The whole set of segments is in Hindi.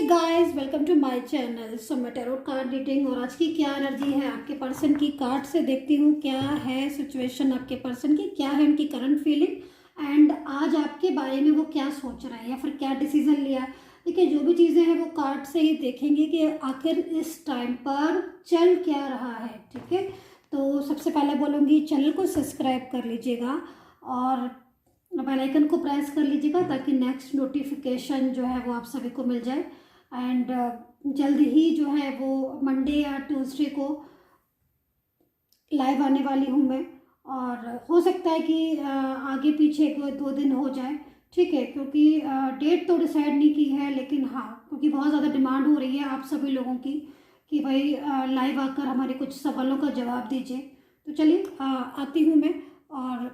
Hey guys, welcome to my channel. So मैं टैरोट कार्ड रीडिंग और आज की क्या एनर्जी है आपके पर्सन की, कार्ड से देखती हूँ क्या है सिचुएशन आपके पर्सन की, क्या है उनकी करंट फीलिंग एंड आज आपके बारे में वो क्या सोच रहा है या फिर क्या डिसीजन लिया है। देखिए, जो भी चीज़ें हैं वो कार्ड से ही देखेंगे कि आखिर इस टाइम पर चल क्या रहा है। ठीक है, तो सबसे पहले बोलूँगी चैनल को सब्सक्राइब कर लीजिएगा और बेल आइकन को प्रेस कर लीजिएगा ताकि नेक्स्ट नोटिफिकेशन जो है वो आप सभी को मिल जाए। एंड जल्द ही जो है वो मंडे या ट्यूसडे को लाइव आने वाली हूँ मैं, और हो सकता है कि आगे पीछे एक दो दिन हो जाए। ठीक है, क्योंकि डेट तो डिसाइड नहीं की है, लेकिन हाँ, क्योंकि बहुत ज़्यादा डिमांड हो रही है आप सभी लोगों की कि भाई लाइव आकर हमारे कुछ सवालों का जवाब दीजिए। तो चलिए आती हूँ मैं और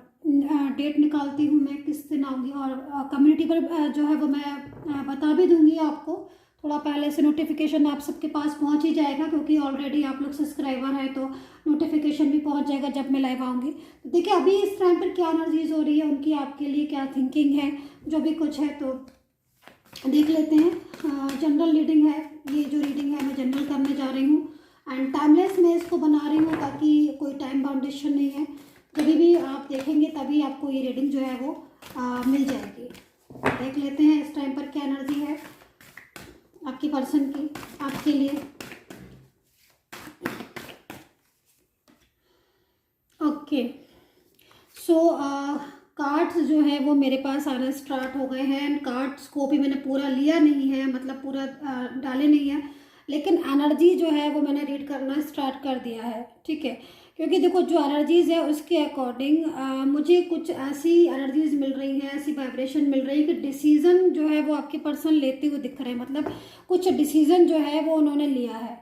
डेट निकालती हूँ मैं किस दिन आऊँगी, और कम्युनिटी पर जो है वो मैं बता भी दूँगी आपको। थोड़ा पहले से नोटिफिकेशन आप सबके पास पहुँच ही जाएगा, क्योंकि ऑलरेडी आप लोग सब्सक्राइबर हैं तो नोटिफिकेशन भी पहुँच जाएगा जब मैं लाइव आऊँगी। तो देखिए, अभी इस टाइम पर क्या एनर्जीज हो रही है उनकी, आपके लिए क्या थिंकिंग है, जो भी कुछ है तो देख लेते हैं। जनरल रीडिंग है ये, जो रीडिंग है मैं जनरल करने जा रही हूँ एंड टाइमलेस मैं इसको बना रही हूँ ताकि कोई टाइम बाउंडेशन नहीं है। जब भी आप देखेंगे तभी आपको ये रीडिंग जो है वो मिल जाएगी। देख लेते हैं इस टाइम पर क्या एनर्जी है आपकी पर्सन की आपके लिए। ओके, सो कार्ड्स जो है वो मेरे पास आना स्टार्ट हो गए हैं एंड कार्ड्स को भी मैंने पूरा लिया नहीं है, मतलब पूरा डाले नहीं है, लेकिन एनर्जी जो है वो मैंने रीड करना स्टार्ट कर दिया है। ठीक है, क्योंकि देखो जो एनर्जीज़ है उसके अकॉर्डिंग मुझे कुछ ऐसी एनर्जीज मिल रही हैं, ऐसी वाइब्रेशन मिल रही है कि डिसीज़न जो है वो आपके पर्सन लेते हुए दिख रहे हैं, मतलब कुछ डिसीज़न जो है वो उन्होंने लिया है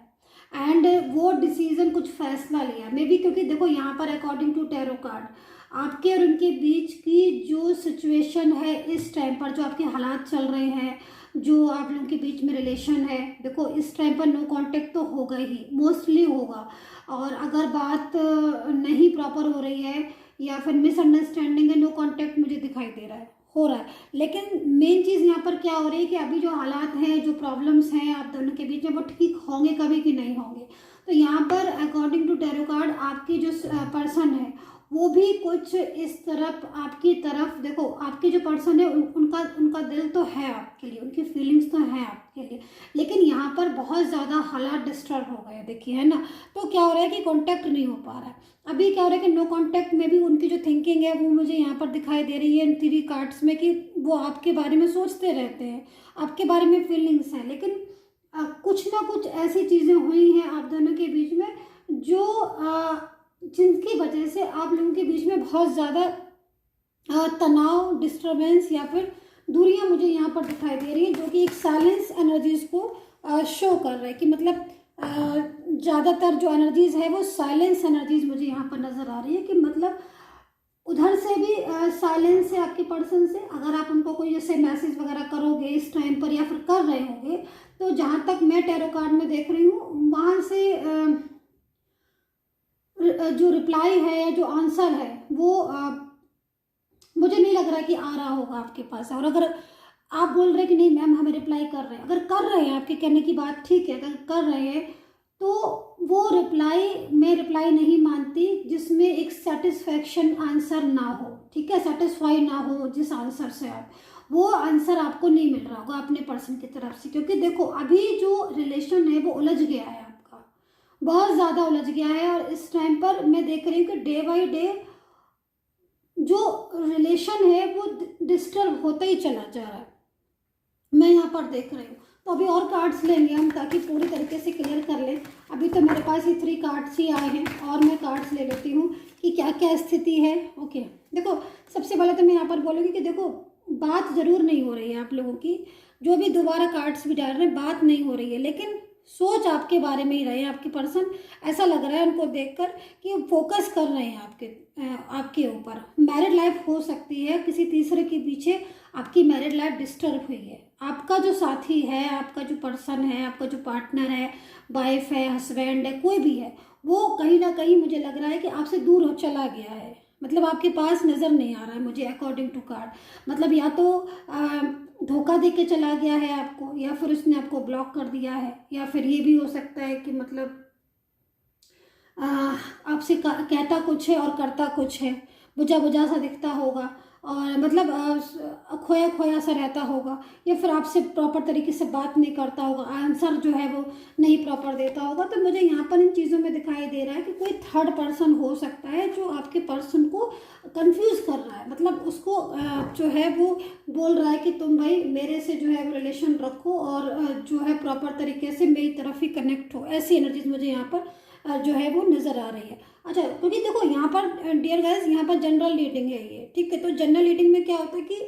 एंड वो डिसीज़न कुछ फैसला लिया मे बी, क्योंकि देखो यहाँ पर अकॉर्डिंग टू टैरो कार्ड आपके और उनके बीच की जो सिचुएशन है इस टाइम पर, जो आपके हालात चल रहे हैं, जो आप लोगों के बीच में रिलेशन है, देखो इस टाइम पर नो कांटेक्ट तो होगा ही, मोस्टली होगा। और अगर बात नहीं प्रॉपर हो रही है या फिर मिसअंडरस्टैंडिंग है, नो कांटेक्ट मुझे दिखाई दे रहा है, हो रहा है। लेकिन मेन चीज़ यहाँ पर क्या हो रही है कि अभी जो हालात हैं, जो प्रॉब्लम्स हैं आप दोनों के बीच में, वो ठीक होंगे कभी कि नहीं होंगे। तो यहाँ पर अकॉर्डिंग टू टैरो कार्ड आपकी जो पर्सन है वो भी कुछ इस तरफ आपकी तरफ, देखो आपके जो पर्सन है उनका उनका दिल तो है आपके लिए, उनकी फीलिंग्स तो हैं आपके लिए, लेकिन यहाँ पर बहुत ज़्यादा हालात डिस्टर्ब हो गए, देखिए है ना। तो क्या हो रहा है कि कांटेक्ट नहीं हो पा रहा है। अभी क्या हो रहा है कि नो कांटेक्ट में भी उनकी जो थिंकिंग है वो मुझे यहाँ पर दिखाई दे रही है इन 3 कार्ड्स में, कि वो आपके बारे में सोचते रहते हैं, आपके बारे में फीलिंग्स हैं, लेकिन कुछ ना कुछ ऐसी चीज़ें हुई हैं आप दोनों के बीच में जो जिनकी वजह से आप लोगों के बीच में बहुत ज़्यादा तनाव, डिस्टरबेंस या फिर दूरियां मुझे यहाँ पर दिखाई दे रही है, जो कि एक साइलेंस एनर्जीज को शो कर रहा है कि मतलब ज़्यादातर जो एनर्जीज है वो साइलेंस एनर्जीज मुझे यहाँ पर नज़र आ रही है, कि मतलब उधर से भी साइलेंस है आपके पर्सन से। अगर आप उनको कोई जैसे मैसेज वगैरह करोगे इस टाइम पर या फिर कर रहे होंगे, तो जहाँ तक मैं टैरो कार्ड में देख रही हूँ वहाँ से जो रिप्लाई है या जो आंसर है वो मुझे नहीं लग रहा कि आ रहा होगा आपके पास। और अगर आप बोल रहे हैं कि नहीं मैम हमें रिप्लाई कर रहे हैं, अगर कर रहे हैं, आपके कहने की बात ठीक है, अगर कर रहे हैं तो वो रिप्लाई मैं रिप्लाई नहीं मानती जिसमें एक सेटिस्फैक्शन आंसर ना हो। ठीक है, सेटिस्फाई ना हो जिस आंसर से आप, वो आंसर आपको नहीं मिल रहा होगा अपने पर्सन की तरफ से, क्योंकि देखो अभी जो रिलेशन है वो उलझ गया है, आपका बहुत ज़्यादा उलझ गया है। और इस टाइम पर मैं देख रही हूँ कि डे बाई डे जो रिलेशन है वो डिस्टर्ब होता ही चला जा रहा है, मैं यहाँ पर देख रही हूँ। तो अभी और कार्ड्स लेंगे हम ताकि पूरी तरीके से क्लियर कर लें। अभी तो मेरे पास ये 3 कार्ड्स ही आए हैं और मैं कार्ड्स ले लेती हूँ कि क्या क्या स्थिति है। ओके, देखो सबसे पहले तो मैं यहाँ पर बोलूँगी कि देखो बात ज़रूर नहीं हो रही है आप लोगों की, जो भी दोबारा कार्ड्स भी डाल रहे हैं बात नहीं हो रही है, लेकिन सोच आपके बारे में ही रहे हैं आपके पर्सन। ऐसा लग रहा है उनको देखकर कि फोकस कर रहे हैं आपके ऊपर। मैरिड लाइफ हो सकती है, किसी तीसरे के पीछे आपकी मैरिड लाइफ डिस्टर्ब हुई है। आपका जो साथी है, आपका जो पर्सन है, आपका जो पार्टनर है, वाइफ है, हस्बैंड है, कोई भी है, वो कहीं ना कहीं मुझे लग रहा है कि आपसे दूर हो चला गया है। मतलब आपके पास नज़र नहीं आ रहा है मुझे अकॉर्डिंग टू कार्ड। मतलब या तो धोखा दे के चला गया है आपको, या फिर उसने आपको ब्लॉक कर दिया है, या फिर ये भी हो सकता है कि मतलब आपसे कहता कुछ है और करता कुछ है, बुझा बुझा सा दिखता होगा, और मतलब खोया खोया सा रहता होगा, या फिर आपसे प्रॉपर तरीके से बात नहीं करता होगा, आंसर जो है वो नहीं प्रॉपर देता होगा। तो मुझे यहाँ पर इन चीज़ों में दिखाई दे रहा है कि कोई थर्ड पर्सन हो सकता है जो आपके पर्सन को कंफ्यूज कर रहा है। मतलब उसको जो है वो बोल रहा है कि तुम भाई मेरे से जो है वो रिलेशन रखो, और जो है प्रॉपर तरीके से मेरी तरफ ही कनेक्ट हो। ऐसी एनर्जीज मुझे यहाँ पर जो है वो नज़र आ रही है। अच्छा, क्योंकि देखो यहाँ पर डियर गाइस, यहाँ पर जनरल रीडिंग है ये, ठीक है। तो जनरल रीडिंग में क्या होता है कि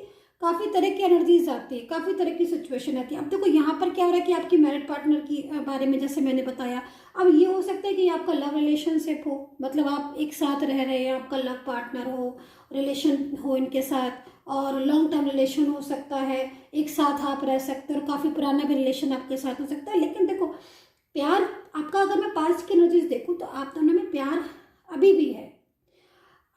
काफ़ी तरह की एनर्जीज आती है, काफ़ी तरह की सिचुएशन आती है। अब देखो यहाँ पर क्या हो रहा है कि आपकी मैरिड पार्टनर की बारे में जैसे मैंने बताया, अब ये हो सकता है कि आपका लव रिलेशनशिप हो, मतलब आप एक साथ रह रहे हैं, आपका लव पार्टनर हो, रिलेशन हो इनके साथ, और लॉन्ग टर्म रिलेशन हो सकता है, एक साथ आप रह सकते हो, और काफ़ी पुराना भी रिलेशन आपके साथ हो सकता है। लेकिन देखो प्यार आपका, अगर मैं पास्ट की एनर्जीज देखूं तो आप दोनों में प्यार अभी भी है।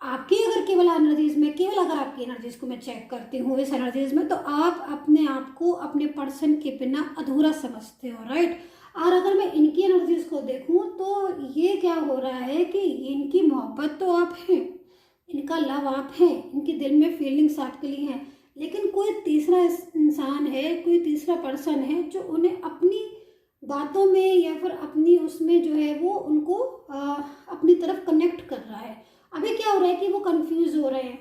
आपकी अगर केवल एनर्जीज में, केवल अगर आपकी एनर्जीज को मैं चेक करती हूँ इस एनर्जीज में, तो आप अपने आप को अपने पर्सन के बिना अधूरा समझते हो, राइट। और अगर मैं इनकी एनर्जीज को देखूँ तो ये क्या हो रहा है कि इनकी मोहब्बत तो आप हैं, इनका लव आप हैं, इनके दिल में फीलिंग्स आपके लिए हैं, लेकिन कोई तीसरा इंसान है, कोई तीसरा पर्सन है जो उन्हें अपनी बातों में या फिर अपनी उसमें जो है वो उनको अपनी तरफ कनेक्ट कर रहा है। अभी क्या हो रहा है कि वो कंफ्यूज हो रहे हैं,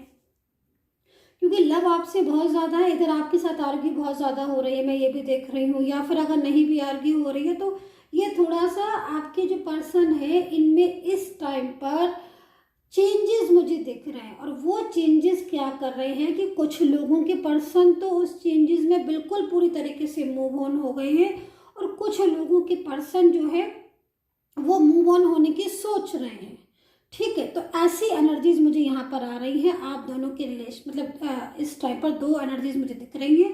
क्योंकि लव आपसे बहुत ज़्यादा है, इधर आपके साथ आर्ग्यू बहुत ज़्यादा हो रही है, मैं ये भी देख रही हूँ। या फिर अगर नहीं भी आर्ग्यू हो रही है तो ये थोड़ा सा आपके जो पर्सन है इनमें इस टाइम पर चेंजेस मुझे दिख रहे हैं। और वो चेंजेस क्या कर रहे हैं कि कुछ लोगों के पर्सन तो उस चेंजेस में बिल्कुल पूरी तरीके से मूव ऑन हो गए हैं, और कुछ लोगों के पर्सन जो है वो मूव ऑन होने की सोच रहे हैं, ठीक है। तो ऐसी एनर्जीज मुझे यहाँ पर आ रही है आप दोनों के रिलेशन, मतलब इस टाइम पर दो एनर्जीज मुझे दिख रही हैं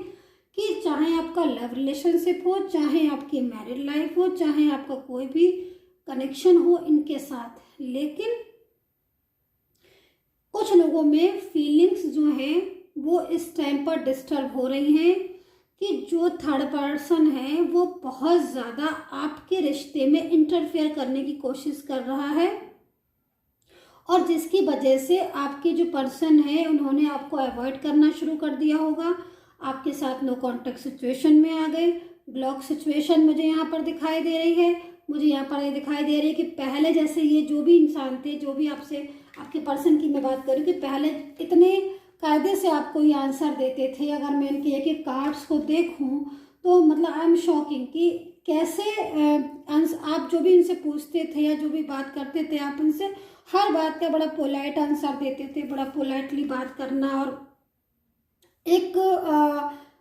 कि चाहे आपका लव रिलेशनशिप हो, चाहे आपकी मैरिड लाइफ हो, चाहे आपका कोई भी कनेक्शन हो इनके साथ, लेकिन कुछ लोगों में फीलिंग्स जो हैं वो इस टाइम पर डिस्टर्ब हो रही हैं कि जो थर्ड पर्सन है वो बहुत ज़्यादा आपके रिश्ते में इंटरफेयर करने की कोशिश कर रहा है, और जिसकी वजह से आपके जो पर्सन है उन्होंने आपको अवॉइड करना शुरू कर दिया होगा, आपके साथ नो कांटेक्ट सिचुएशन में आ गए, ब्लॉक सिचुएशन मुझे यहाँ पर दिखाई दे रही है। मुझे यहाँ पर ये दिखाई दे रही है कि पहले जैसे ये जो भी इंसान थे, जो भी आपसे, आपके पर्सन की मैं बात करूँ, कि पहले इतने कायदे से आपको ये आंसर देते थे। अगर मैं इनके एक एक कार्ड्स को देखूं तो मतलब आई एम शॉकिंग कि कैसे आप जो भी इनसे पूछते थे या जो भी बात करते थे, आप इनसे हर बात का बड़ा पोलाइट आंसर देते थे, बड़ा पोलाइटली बात करना, और एक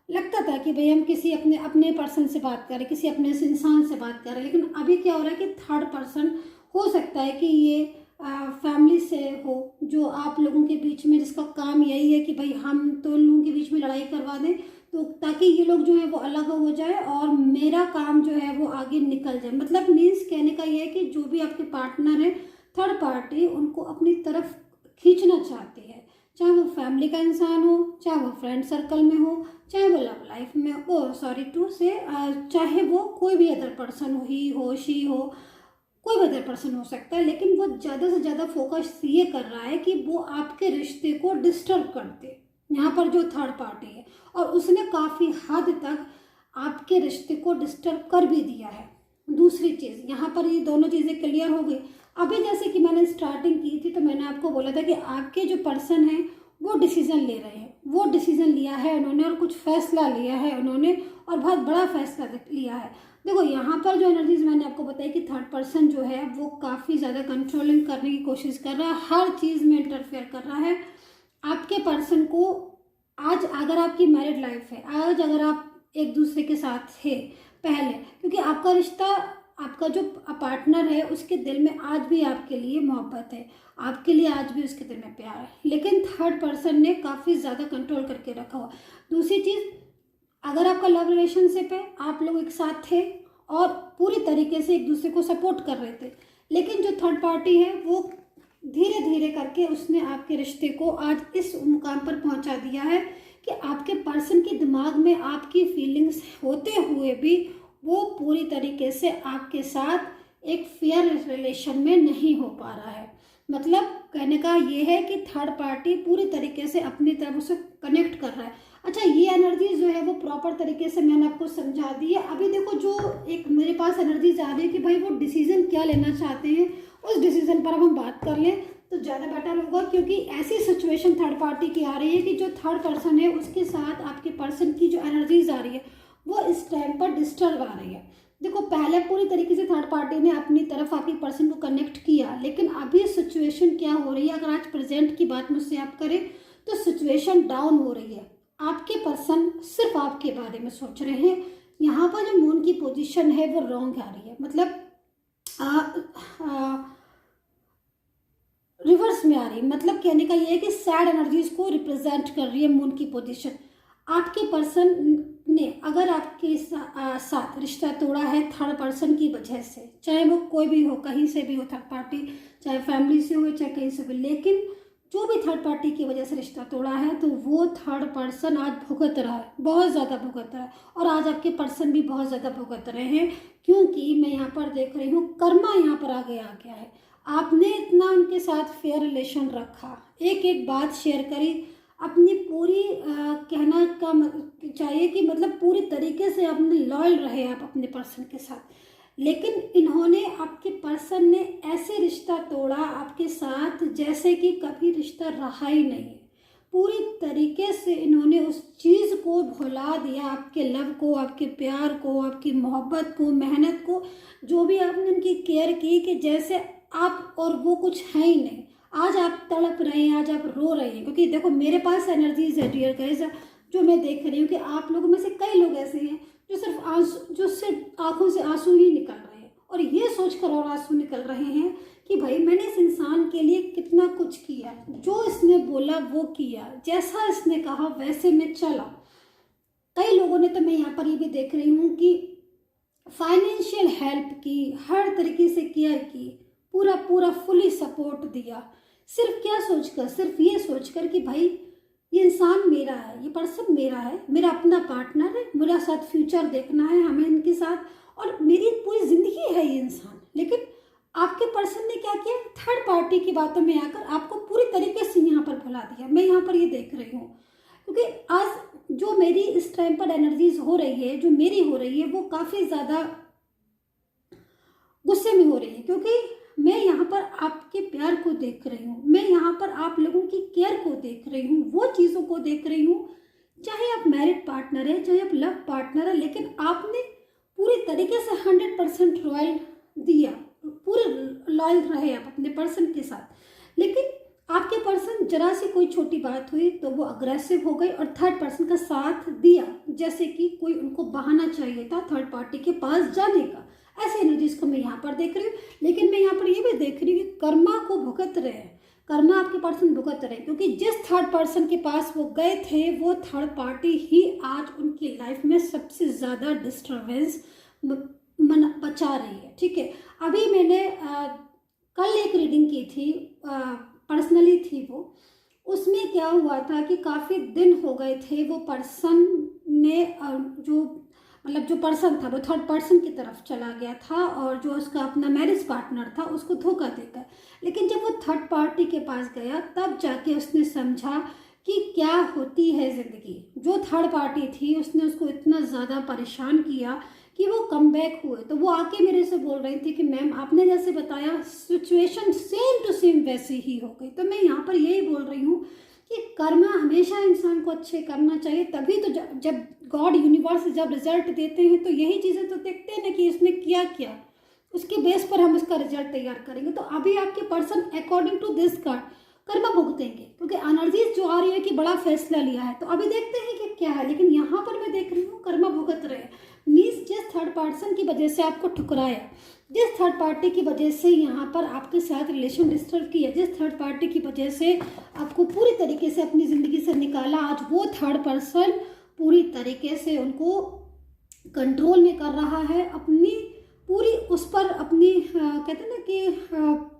लगता था कि भाई हम किसी अपने अपने पर्सन से बात करें, किसी अपने से इंसान से बात करें। लेकिन अभी क्या हो रहा है कि थर्ड पर्सन हो सकता है कि ये फैमिली से हो, जो आप लोगों के बीच में, जिसका काम यही है कि भाई हम तो इन लोगों के बीच में लड़ाई करवा दें, तो ताकि ये लोग जो है वो अलग हो जाए और मेरा काम जो है वो आगे निकल जाए। मतलब मीन्स कहने का ये है कि जो भी आपके पार्टनर है, थर्ड पार्टी उनको अपनी तरफ खींचना चाहती है, चाहे वो फैमिली का इंसान हो, चाहे वो फ्रेंड सर्कल में हो, चाहे वो लव लाइफ में हो, सॉरी टू से, चाहे वो कोई भी अदर पर्सन हो, ही हो, शी हो, कोई भी अदर पर्सन हो सकता है। लेकिन वो ज़्यादा से ज़्यादा फोकस ये कर रहा है कि वो आपके रिश्ते को डिस्टर्ब कर दे, यहाँ पर जो थर्ड पार्टी है, और उसने काफ़ी हद तक आपके रिश्ते को डिस्टर्ब कर भी दिया है। दूसरी चीज़ यहाँ पर ये दोनों चीज़ें क्लियर हो गई। अभी जैसे कि मैंने स्टार्टिंग की थी तो मैंने आपको बोला था कि आपके जो पर्सन हैं वो डिसीज़न ले रहे हैं, वो डिसीज़न लिया है उन्होंने, और कुछ फैसला लिया है उन्होंने, और बहुत बड़ा फैसला लिया है। देखो यहाँ पर जो एनर्जीज मैंने आपको बताई कि थर्ड पर्सन जो है वो काफ़ी ज़्यादा कंट्रोलिंग करने की कोशिश कर रहा है, हर चीज़ में इंटरफेयर कर रहा है आपके पर्सन को। आज अगर आपकी मैरिड लाइफ है, आज अगर आप एक दूसरे के साथ थे पहले, क्योंकि आपका रिश्ता, आपका जो पार्टनर है उसके दिल में आज भी आपके लिए मोहब्बत है, आपके लिए आज भी उसके दिल में प्यार है, लेकिन थर्ड पर्सन ने काफ़ी ज़्यादा कंट्रोल करके रखा हुआ। दूसरी चीज़, अगर आपका लव रिलेशनशिप है, आप लोग एक साथ थे और पूरी तरीके से एक दूसरे को सपोर्ट कर रहे थे, लेकिन जो थर्ड पार्टी है वो धीरे धीरे करके उसने आपके रिश्ते को आज इस मुकाम पर पहुंचा दिया है कि आपके पर्सन के दिमाग में आपकी फीलिंग्स होते हुए भी वो पूरी तरीके से आपके साथ एक फेयर रिलेशन में नहीं हो पा रहा है। मतलब कहने का ये है कि थर्ड पार्टी पूरी तरीके से अपनी तरफ उसे कनेक्ट कर रहा है। अच्छा, ये एनर्जी जो है वो प्रॉपर तरीके से मैंने आपको समझा दी है। अभी देखो जो एक मेरे पास एनर्जीज आ रही है कि भाई वो डिसीजन क्या लेना चाहते हैं, उस डिसीजन पर हम बात कर लें तो ज़्यादा बेटर होगा, क्योंकि ऐसी सिचुएशन थर्ड पार्टी की आ रही है कि जो थर्ड पर्सन है उसके साथ आपके पर्सन की जो एनर्जीज आ रही है वो इस टाइम पर डिस्टर्ब आ रही है। देखो, पहले पूरी तरीके से थर्ड पार्टी ने अपनी तरफ आपके पर्सन को कनेक्ट किया, लेकिन अभी सिचुएशन क्या हो रही है, अगर आज प्रेजेंट की बात मुझसे आप करें तो सिचुएशन डाउन हो रही है। आपके पर्सन सिर्फ आपके बारे में सोच रहे हैं। यहाँ पर जो मून की पोजीशन है वो रॉन्ग आ रही है, मतलब रिवर्स में आ रही है। मतलब कहने का ये है कि सैड एनर्जीज को रिप्रेजेंट कर रही है मून की पोजीशन। आपके पर्सन ने अगर आपके साथ रिश्ता तोड़ा है थर्ड पर्सन की वजह से, चाहे वो कोई भी हो, कहीं से भी हो थर्ड पार्टी, चाहे फैमिली से हो चाहे कहीं से भी, लेकिन जो भी थर्ड पार्टी की वजह से रिश्ता तोड़ा है तो वो थर्ड पर्सन आज भुगत रहा है, बहुत ज़्यादा भुगत रहा है। और आज आपके पर्सन भी बहुत ज़्यादा भुगत रहे हैं, क्योंकि मैं यहाँ पर देख रही हूँ कर्मा यहाँ पर आगे आ गया है। आपने इतना उनके साथ फेयर रिलेशन रखा, एक एक बात शेयर करी, अपनी पूरी कहना का चाहिए कि मतलब पूरी तरीके से अपने लॉयल रहे आप अपने पर्सन के साथ। लेकिन इन्होंने, आपके पर्सन ने ऐसे रिश्ता तोड़ा आपके साथ जैसे कि कभी रिश्ता रहा ही नहीं है। पूरी तरीके से इन्होंने उस चीज़ को भुला दिया, आपके लव को, आपके प्यार को, आपकी मोहब्बत को, मेहनत को, जो भी आपने उनकी केयर की, कि जैसे आप और वो कुछ है ही नहीं। आज आप तड़प रहे हैं, आज आप रो रहे हैं, क्योंकि देखो मेरे पास एनर्जीज है डियर गाइस, जो मैं देख रही हूँ कि आप लोगों में से कई लोग ऐसे हैं जो सिर्फ आंखों से आंसू ही निकल रहे हैं, और ये सोचकर और आंसू निकल रहे हैं कि भाई मैंने इस इंसान के लिए कितना कुछ किया, जो इसने बोला वो किया, जैसा इसने कहा वैसे मैं चला। कई लोगों ने, तो मैं यहाँ पर ये भी देख रही हूँ कि फाइनेंशियल हेल्प की, हर तरीके से केयर की, पूरा पूरा फुली सपोर्ट दिया, सिर्फ क्या सोचकर, सिर्फ ये सोचकर कि भाई ये इंसान मेरा है, ये पर्सन मेरा है, मेरा अपना पार्टनर है, मेरा साथ फ्यूचर देखना है हमें इनके साथ, और मेरी पूरी जिंदगी है ये इंसान। लेकिन आपके पर्सन ने क्या किया, थर्ड पार्टी की बातों में आकर आपको पूरी तरीके से यहाँ पर भुला दिया। मैं यहाँ पर ये देख रही हूँ, क्योंकि आज जो मेरी इस टाइम पर एनर्जीज हो रही है, जो मेरी हो रही है, वो काफ़ी ज़्यादा गुस्से में हो रही है, क्योंकि मैं यहाँ पर आपके प्यार को देख रही हूँ, मैं यहाँ पर आप लोगों की केयर को देख रही हूँ, वो चीज़ों को देख रही हूँ, चाहे आप मैरिड पार्टनर है, चाहे आप लव पार्टनर है, लेकिन आपने पूरी तरीके से 100% रॉयल दिया, पूरे लॉयल रहे आप अपने पर्सन के साथ। लेकिन आपके पर्सन जरा सी कोई छोटी बात हुई तो वो अग्रेसिव हो गए और थर्ड पर्सन का साथ दिया, जैसे कि कोई उनको बहाना चाहिए था थर्ड पार्टी के पास जाने का। ऐसे एनर्जीज को मैं यहाँ पर देख रही हूँ। लेकिन मैं यहाँ पर ये भी देख रही हूँ कि कर्मा को भुगत रहे हैं, कर्मा आपके पर्सन भुगत रहे, क्योंकि जिस थर्ड पर्सन के पास वो गए थे वो थर्ड पार्टी ही आज उनकी लाइफ में सबसे ज़्यादा डिस्टर्बेंस बचा रही है। ठीक है, अभी मैंने कल एक रीडिंग की थी, पर्सनली थी वो, उसमें क्या हुआ था कि काफ़ी दिन हो गए थे वो पर्सन ने जो पर्सन था वो थर्ड पर्सन की तरफ चला गया था, और जो उसका अपना मैरिज पार्टनर था उसको धोखा देकर। लेकिन जब वो थर्ड पार्टी के पास गया तब जाके उसने समझा कि क्या होती है ज़िंदगी। जो थर्ड पार्टी थी उसने उसको इतना ज़्यादा परेशान किया कि वो कम बैक हुए। तो वो आके मेरे से बोल रही थी कि मैम आपने जैसे बताया सिचुएशन सेम टू सेम वैसे ही हो गई। तो मैं यहाँ पर यही बोल रही हूँ कि कर्मा हमेशा इंसान को अच्छे करना चाहिए, तभी तो जब गॉड यूनिवर्स जब रिजल्ट देते हैं तो यही चीज़ें तो देखते हैं ना कि इसने किया क्या, उसके बेस पर हम उसका रिजल्ट तैयार करेंगे। तो अभी आपके person according to this card कर्मा भुगतेंगे, क्योंकि एनर्जीज जो आ रही है कि बड़ा फैसला लिया है। तो अभी देखते हैं कि क्या है, लेकिन यहाँ पर मैं देख रही हूँ कर्मा भुगत रहे हैं। मीन्स जिस थर्ड पर्सन की वजह से आपको ठुकराया, जिस थर्ड पार्टी की वजह से यहाँ पर आपके साथ रिलेशन डिस्टर्ब किया, जिस थर्ड पार्टी की वजह से आपको पूरी तरीके से अपनी ज़िंदगी से निकाला, आज वो थर्ड पर्सन पूरी तरीके से उनको कंट्रोल में कर रहा है, अपनी पूरी उस पर अपनी कहते हैं ना कि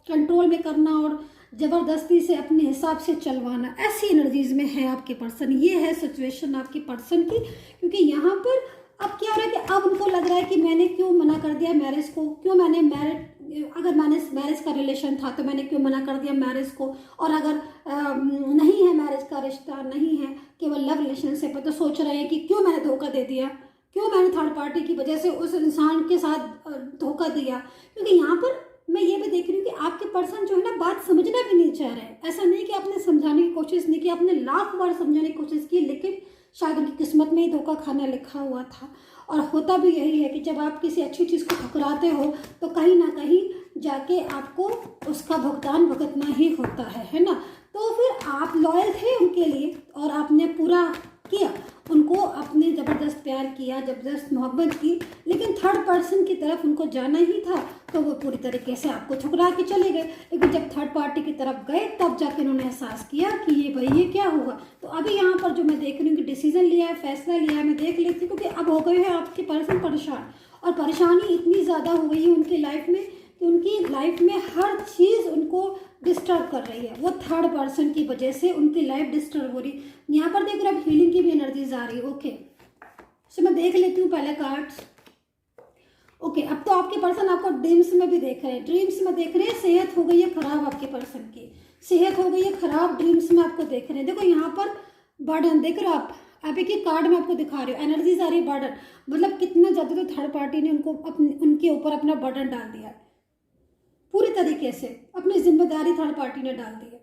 कंट्रोल में करना और ज़बरदस्ती से अपने हिसाब से चलवाना, ऐसी एनर्जीज में है आपके पर्सन। ये है सिचुएशन आपके पर्सन की। क्योंकि यहाँ पर अब क्या हो रहा है कि अब उनको लग रहा है कि मैंने क्यों मना कर दिया मैरिज को, क्यों मैंने अगर मैरिज का रिलेशन था तो मैंने क्यों मना कर दिया मैरिज को, और अगर नहीं है मैरिज का रिश्ता, नहीं है केवल लव रिलेशनशिप है, तो सोच रहे हैं कि क्यों मैंने धोखा दे दिया, क्यों मैंने थर्ड पार्टी की वजह से उस इंसान के साथ धोखा दिया। क्योंकि यहाँ पर मैं ये भी देख रही हूँ कि आपके पर्सन जो है ना बात समझना भी नहीं चाह रहे। ऐसा नहीं कि आपने समझाने की कोशिश नहीं की, आपने लाख बार समझाने की कोशिश की, लेकिन शायद उनकी किस्मत में ही धोखा खाना लिखा हुआ था। और होता भी यही है कि जब आप किसी अच्छी चीज़ को ठुकराते हो तो कहीं ना कहीं जाके आपको उसका भुगतान भुगतना ही होता है ना। तो फिर आप लॉयल थे उनके लिए और आपने पूरा किया, उनको अपने ज़बरदस्त प्यार किया, ज़बरदस्त मोहब्बत की, लेकिन थर्ड पर्सन की तरफ उनको जाना ही था तो वो पूरी तरीके से आपको ठुकरा के चले गए। लेकिन जब थर्ड पार्टी की तरफ गए तब जाके उन्होंने एहसास किया कि ये भाई ये क्या हुआ। तो अभी यहाँ पर जो मैं देख रही हूँ कि डिसीजन लिया है, फैसला लिया है, मैं देख लेती हूँ क्योंकि अब हो गए हैं आपके पर्सन परेशान, और परेशानी इतनी ज़्यादा हो गई है उनकी लाइफ में कि उनकी लाइफ में हर चीज़ उनको डिस्टर्ब कर रही है। वो थर्ड पर्सन की वजह से उनकी लाइफ डिस्टर्ब हो रही है। यहाँ पर देख रहे अब हीलिंग की भी एनर्जीज आ रही है। ओके, सो मैं देख लेती हूँ पहले कार्ड्स। ओके, अब तो आपके पर्सन आपको ड्रीम्स में भी देख रहे हैं। ड्रीम्स में देख रहे हैं सेहत हो गई है खराब, आपके पर्सन की सेहत हो गई है खराब, ड्रीम्स में आपको देख रहे हैं। देखो यहाँ पर बर्डन देख रहे हो आप, एक ही कार्ड में आपको दिखा रही हो, एनर्जीज आ रही है बर्डन, मतलब कितना ज़्यादा तो थर्ड पार्टी ने उनको उनके ऊपर अपना बर्डन डाल दिया है, पूरी तरीके से अपनी जिम्मेदारी थर्ड पार्टी ने डाल दी है।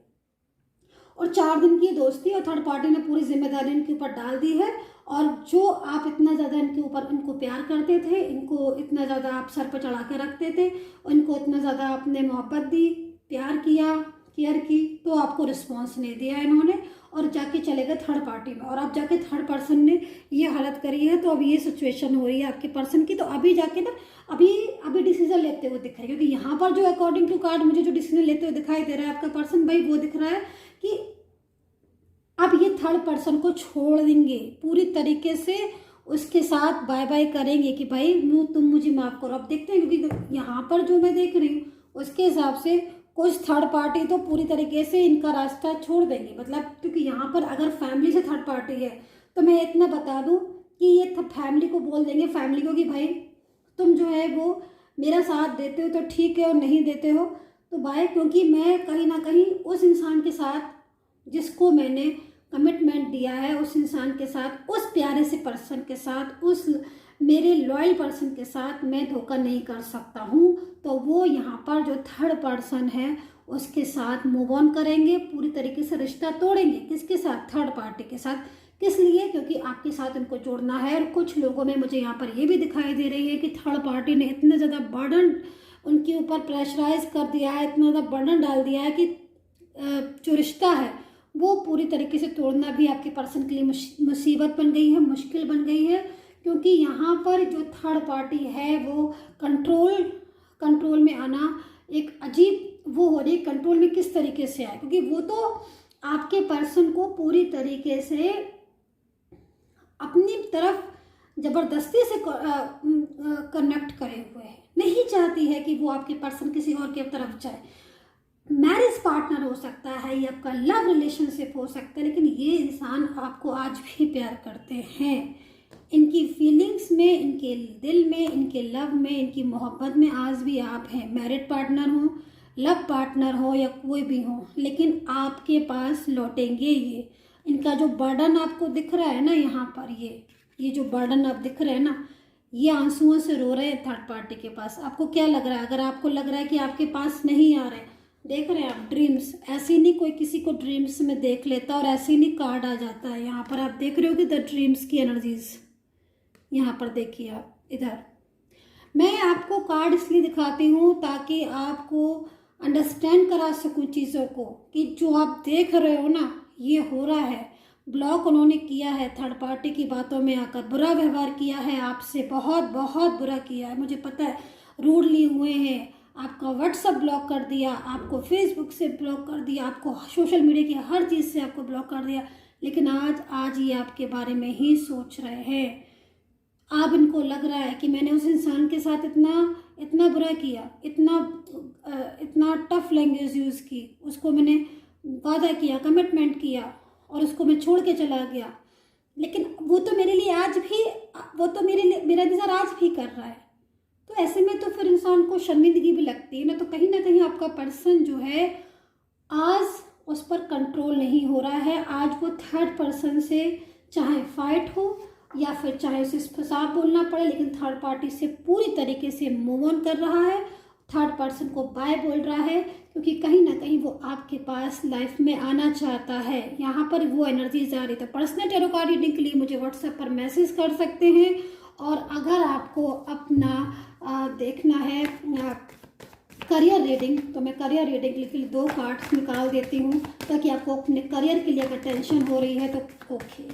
और 4 दिन की दोस्ती और थर्ड पार्टी ने पूरी जिम्मेदारी इनके ऊपर डाल दी है। और जो आप इतना ज़्यादा इनके ऊपर इनको प्यार करते थे, इनको इतना ज़्यादा आप सर पर चढ़ा के रखते थे, इनको इतना ज़्यादा आपने मोहब्बत दी, प्यार किया, केयर की, तो आपको रिस्पॉन्स नहीं दिया इन्होंने और जाके चले गए थर्ड पार्टी में। और अब जाके थर्ड पर्सन ने ये हालत करी है, तो अब ये सिचुएशन हो रही है आपके पर्सन की। तो अभी जाके ना अभी डिसीजन लेते हुए दिख रहा है, क्योंकि यहाँ पर जो अकॉर्डिंग टू कार्ड मुझे जो डिसीजन लेते हुए दिखाई दे रहा है आपका पर्सन, भाई वो दिख रहा है कि अब ये थर्ड पर्सन को छोड़ देंगे पूरी तरीके से, उसके साथ बाय बाय करेंगे कि भाई तुम मुझे माफ़ करो। अब देखते हैं, क्योंकि यहाँ पर जो मैं देख रही हूँ उसके हिसाब से कुछ थर्ड पार्टी तो पूरी तरीके से इनका रास्ता छोड़ देंगे, मतलब क्योंकि यहाँ पर अगर फैमिली से थर्ड पार्टी है तो मैं इतना बता दूँ कि ये फैमिली को बोल देंगे, फैमिली को, कि भाई तुम जो है वो मेरा साथ देते हो तो ठीक है और नहीं देते हो तो बाय, क्योंकि मैं कहीं ना कहीं उस इंसान के साथ जिसको मैंने कमिटमेंट दिया है, उस इंसान के साथ, उस प्यारे से पर्सन के साथ, उस मेरे लॉयल पर्सन के साथ मैं धोखा नहीं कर सकता हूँ। तो वो यहाँ पर जो थर्ड पर्सन है उसके साथ मूव ऑन करेंगे, पूरी तरीके से रिश्ता तोड़ेंगे। किसके साथ? थर्ड पार्टी के साथ। किस लिए? क्योंकि आपके साथ उनको जोड़ना है। और कुछ लोगों में मुझे यहाँ पर ये भी दिखाई दे रही है कि थर्ड पार्टी ने इतना ज़्यादा बर्डन उनके ऊपर प्रेशराइज कर दिया है, इतना ज़्यादा बर्डन डाल दिया है कि जो रिश्ता है वो पूरी तरीके से तोड़ना भी आपके पर्सन के लिए मुसीबत बन गई है, मुश्किल बन गई है। क्योंकि यहाँ पर जो थर्ड पार्टी है वो कंट्रोल में आना एक अजीब वो हो रही है। कंट्रोल में किस तरीके से आए? क्योंकि वो तो आपके पर्सन को पूरी तरीके से अपनी तरफ ज़बरदस्ती से कनेक्ट करे हुए है, नहीं चाहती है कि वो आपके पर्सन किसी और की तरफ जाए। मैरिज पार्टनर हो सकता है या आपका लव रिलेशनशिप हो सकता है, लेकिन ये इंसान आपको आज भी प्यार करते हैं। इनकी फीलिंग्स में, इनके दिल में, इनके लव में, इनकी मोहब्बत में आज भी आप हैं। मैरिड पार्टनर हो, लव पार्टनर हो या कोई भी हो, लेकिन आपके पास लौटेंगे ये। इनका जो बर्डन आपको दिख रहा है ना यहाँ पर, ये जो बर्डन आप दिख रहे हैं ना, ये आंसुओं से रो रहे हैं थर्ड पार्टी के पास। आपको क्या लग रहा है? अगर आपको लग रहा है कि आपके पास नहीं आ रहे, देख रहे हैं आप ड्रीम्स, ऐसे नहीं कोई किसी को ड्रीम्स में देख लेता और ऐसे नहीं कार्ड आ जाता है। यहाँ पर आप देख रहे हो कि द ड्रीम्स की एनर्जीज, यहाँ पर देखिए आप इधर। मैं आपको कार्ड इसलिए दिखाती हूँ ताकि आपको अंडरस्टैंड करा सकूँ चीज़ों को, कि जो आप देख रहे हो ना ये हो रहा है। ब्लॉक उन्होंने किया है थर्ड पार्टी की बातों में आकर, बुरा व्यवहार किया है आपसे, बहुत बहुत बुरा किया है, मुझे पता है। रूडली हुए हैं, आपका व्हाट्सअप ब्लॉक कर दिया, आपको फेसबुक से ब्लॉक कर दिया, आपको सोशल मीडिया की हर चीज़ से आपको ब्लॉक कर दिया। लेकिन आज ये आपके बारे में ही सोच रहे हैं। अब इनको लग रहा है कि मैंने उस इंसान के साथ इतना बुरा किया, इतना टफ लैंग्वेज यूज़ की, उसको मैंने वादा किया, कमिटमेंट किया और उसको मैं छोड़ के चला गया, लेकिन वो तो मेरे लिए आज भी, वो तो मेरा इंतज़ार आज भी कर रहा है। तो ऐसे में तो फिर इंसान को शर्मिंदगी भी लगती है ना। तो कहीं ना कहीं आपका पर्सन जो है आज उस पर कंट्रोल नहीं हो रहा है। आज वो थर्ड पर्सन से चाहे फाइट हो या फिर चाहे उसे साफ बोलना पड़े, लेकिन थर्ड पार्टी से पूरी तरीके से मूव ऑन कर रहा है, थर्ड पर्सन को बाय बोल रहा है, क्योंकि कहीं ना कहीं वो आपके पास लाइफ में आना चाहता है। यहाँ पर वो एनर्जीज आ रही। तो पर्सनल टैरो कार्ड रीडिंग के लिए मुझे व्हाट्सएप पर मैसेज कर सकते हैं। और अगर आपको अपना देखना है करियर रीडिंग, तो मैं करियर रीडिंग के लिए 2 कार्ड्स निकाल देती हूँ, ताकि आपको अपने करियर के लिए अगर टेंशन हो रही है तो ओके।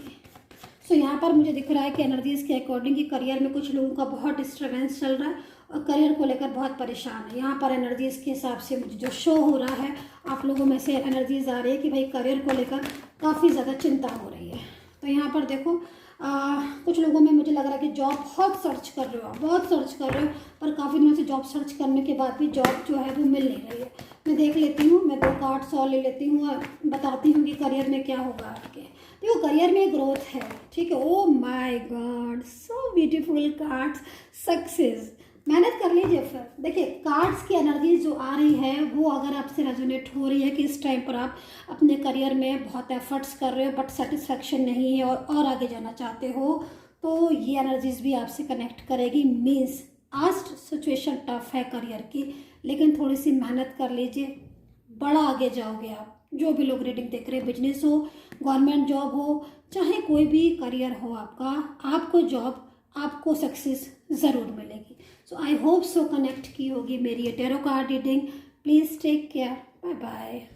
सो यहाँ पर मुझे दिख रहा है कि एनर्जीज़ के अकॉर्डिंग कि करियर में कुछ लोगों का बहुत डिस्टर्बेंस चल रहा है और करियर को लेकर बहुत परेशान है। यहाँ पर एनर्जीज़ के हिसाब से मुझे जो शो हो रहा है, आप लोगों में से एनर्जीज़ आ रही है कि भाई करियर को लेकर काफ़ी ज़्यादा चिंता हो रही है। तो यहाँ पर देखो कुछ लोगों में मुझे लग रहा है कि जॉब बहुत सर्च कर रहे हो, बहुत सर्च कर रहे हो, पर काफ़ी दिनों से जॉब सर्च करने के बाद भी जॉब जो है वो मिल नहीं रही है। मैं देख लेती हूँ, मैं 2 कार्ड्स और ले लेती हूँ और बताती हूँ कि करियर में क्या होगा आपके। देखो करियर में ग्रोथ है, ठीक है। Oh my God, so beautiful cards, success. मेहनत कर लीजिए। फिर देखिए कार्ड्स की एनर्जी जो आ रही है वो अगर आपसे रेजोनेट हो रही है कि इस टाइम पर आप अपने करियर में बहुत एफर्ट्स कर रहे हो बट सेटिस्फेक्शन नहीं है और आगे जाना चाहते हो, तो ये एनर्जीज भी आपसे कनेक्ट करेगी। मीन्स आज सिचुएशन टफ है करियर की, लेकिन थोड़ी सी मेहनत कर लीजिए, बड़ा आगे जाओगे आप। जो भी लोग रीडिंग देख रहे हैं, बिजनेस हो, गवर्नमेंट जॉब हो, चाहे कोई भी करियर हो आपका, आपको जॉब, आपको सक्सेस ज़रूर मिलेगी। सो आई होप सो कनेक्ट की होगी मेरी ये tarot card reading. Please take care, bye bye.